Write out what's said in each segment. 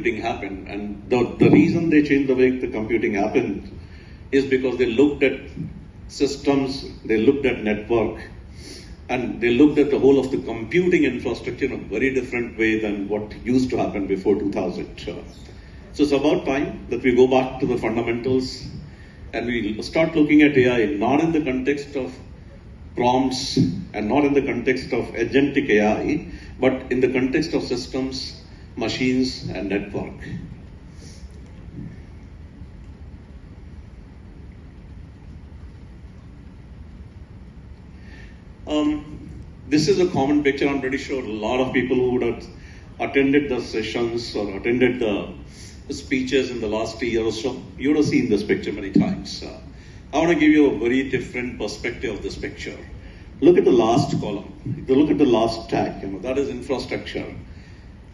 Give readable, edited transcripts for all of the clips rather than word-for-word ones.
computing happened. And the reason they changed the way the computing happened is because they looked at systems, they looked at network, and they looked at the whole of the computing infrastructure in a very different way than what used to happen before 2000. So it's about time that we go back to the fundamentals and we start looking at AI not in the context of prompts and not in the context of agentic AI, but in the context of systems, machines, and network. This is a common picture. I'm pretty sure a lot of people who would have attended the sessions or attended the speeches in the last year or so, you would have seen this picture many times. I want to give you a very different perspective of this picture. Look at the last column. Look at the last tag. That is infrastructure.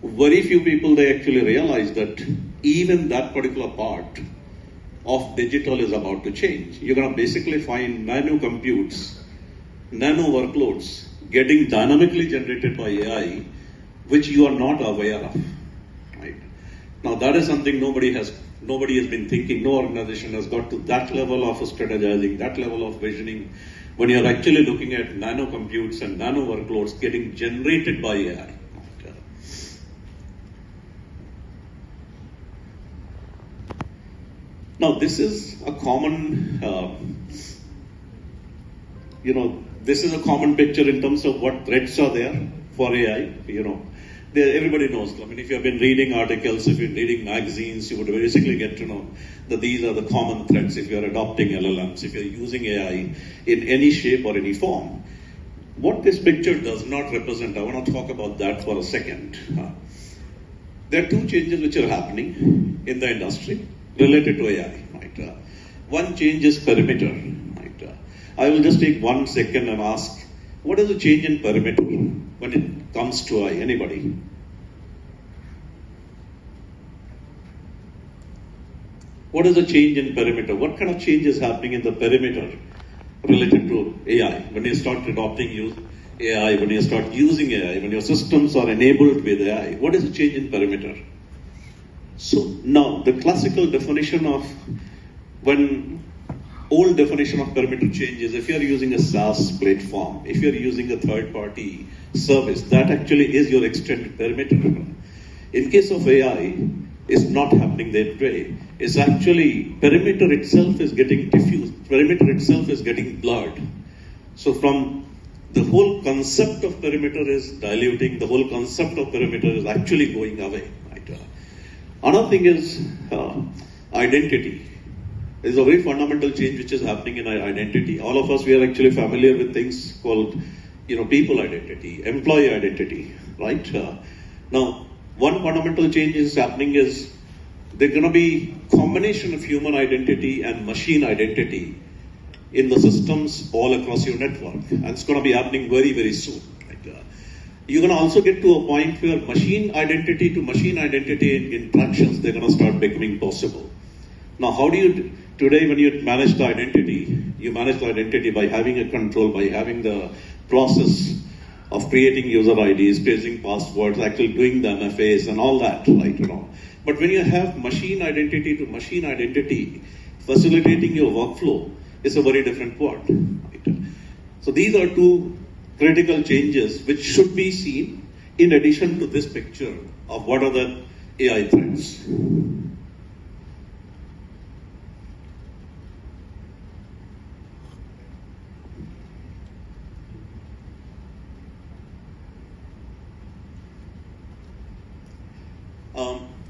Very few people, they actually realize that even that particular part of digital is about to change. You're going to basically find nano computes, nano workloads getting dynamically generated by AI, which you are not aware of. Right? Now that is something nobody has been thinking. No organization has got to that level of strategizing, that level of visioning, when you're actually looking at nano computes and nano workloads getting generated by AI. Now this is a common, this is a common picture in terms of what threats are there for AI. Everybody knows. I mean, if you have been reading articles, if you're reading magazines, you would basically get to know that these are the common threats if you're adopting LLMs, if you're using AI in any shape or any form. What this picture does not represent, I want to talk about that for a second. There are two changes which are happening in the industry related to AI. Right? One change is perimeter. Right? I will just take 1 second and ask, what is the change in perimeter when it comes to AI? Anybody? What is the change in perimeter? What kind of change is happening in the perimeter related to AI? When you start adopting AI, when you start using AI, when your systems are enabled with AI, what is the change in perimeter? So now the classical definition of old definition of perimeter changes, if you're using a SaaS platform, if you're using a third-party service, that actually is your extended perimeter. In case of AI, it's not happening that way. It's actually, perimeter itself is getting diffused. Perimeter itself is getting blurred. So from the whole concept of perimeter is diluting, the whole concept of perimeter is actually going away. Right? Another thing is identity. There's a very fundamental change which is happening in our identity. All of us, we are actually familiar with things called, people identity, employee identity, right? Now, one fundamental change is happening is there's going to be combination of human identity and machine identity in the systems all across your network. And it's going to be happening very, very soon. Right? You're going to also get to a point where machine identity to machine identity interactions, they're going to start becoming possible. Now, how do you, today when you manage the identity, you manage the identity by having a control, by having the process of creating user IDs, creating passwords, actually doing the MFAs and all that, right? But when you have machine identity to machine identity, facilitating your workflow is a very different world. Right? So these are two critical changes which should be seen in addition to this picture of what are the AI threats.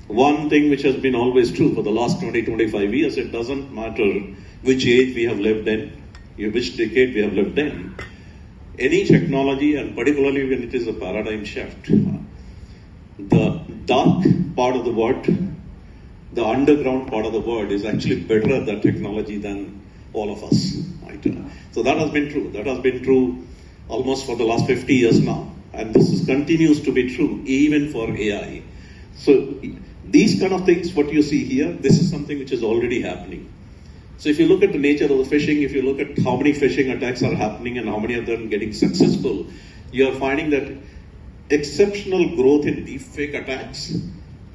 One thing which has been always true for the last 20-25 years, it doesn't matter which age we have lived in, which decade we have lived in. Any technology, and particularly when it is a paradigm shift, the dark part of the world, the underground part of the world is actually better at that technology than all of us. Right? So that has been true. That has been true almost for the last 50 years now. And this continues to be true even for AI. So these kind of things, what you see here, this is something which is already happening. So if you look at the nature of the phishing, if you look at how many phishing attacks are happening and how many of them getting successful, you are finding that exceptional growth in deepfake attacks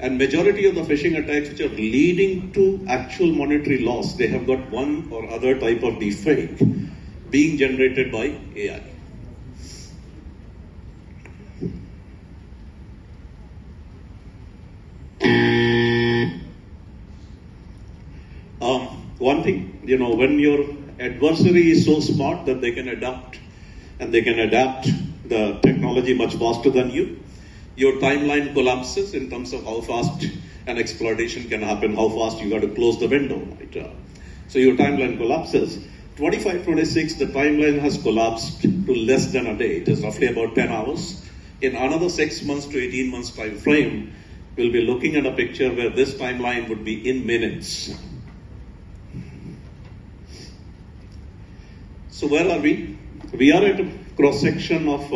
And majority of the phishing attacks which are leading to actual monetary loss, they have got one or other type of deepfake being generated by AI. One thing, when your adversary is so smart that they can adapt and they can adapt the technology much faster than you, your timeline collapses in terms of how fast an exploitation can happen, how fast you got to close the window. Right? So your timeline collapses. 25-26, the timeline has collapsed to less than a day. It is roughly about 10 hours. In another 6 months to 18 months time frame, we'll be looking at a picture where this timeline would be in minutes. So where are we? We are at a cross-section of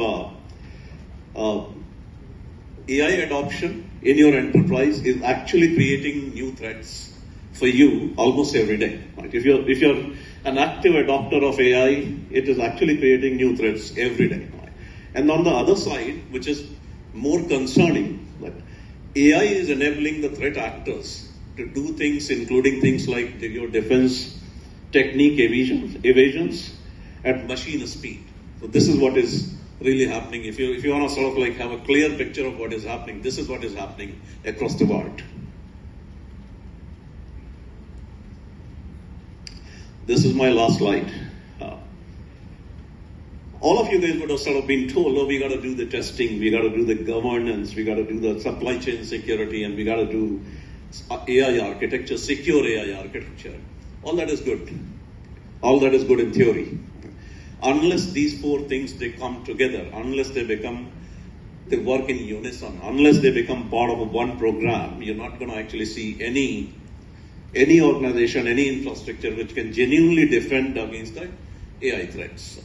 AI adoption in your enterprise is actually creating new threats for you almost every day. Right? If you're an active adopter of AI, it is actually creating new threats every day. Right? And on the other side, which is more concerning, AI is enabling the threat actors to do things, including things like your defense technique evasions at machine speed. So this is what is really happening. If you want to sort of have a clear picture of what is happening, this is what is happening across the world. This is my last slide. All of you guys would have sort of been told, we got to do the testing, we got to do the governance, we got to do the supply chain security, and we got to do AI architecture, secure AI architecture. All that is good. All that is good in theory. Unless these four things, they come together, unless they work in unison, unless they become part of one program, you're not going to actually see any organization, any infrastructure which can genuinely defend against the AI threats.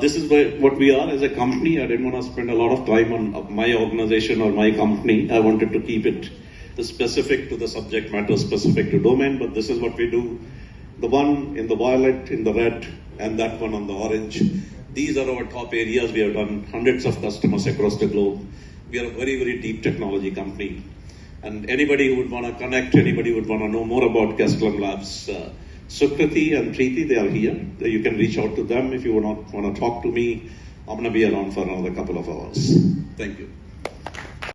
This is what we are as a company. I didn't want to spend a lot of time on my organization or my company. I wanted to keep it specific to the subject matter, specific to domain, but this is what we do. The one in the violet, in the red, and that one on the orange. These are our top areas. We have done hundreds of customers across the globe. We are a very, very deep technology company. And anybody who would want to connect, anybody who would want to know more about Castellum Labs, Sukriti and Preeti, they are here. You can reach out to them if you want to talk to me. I'm going to be around for another couple of hours. Thank you.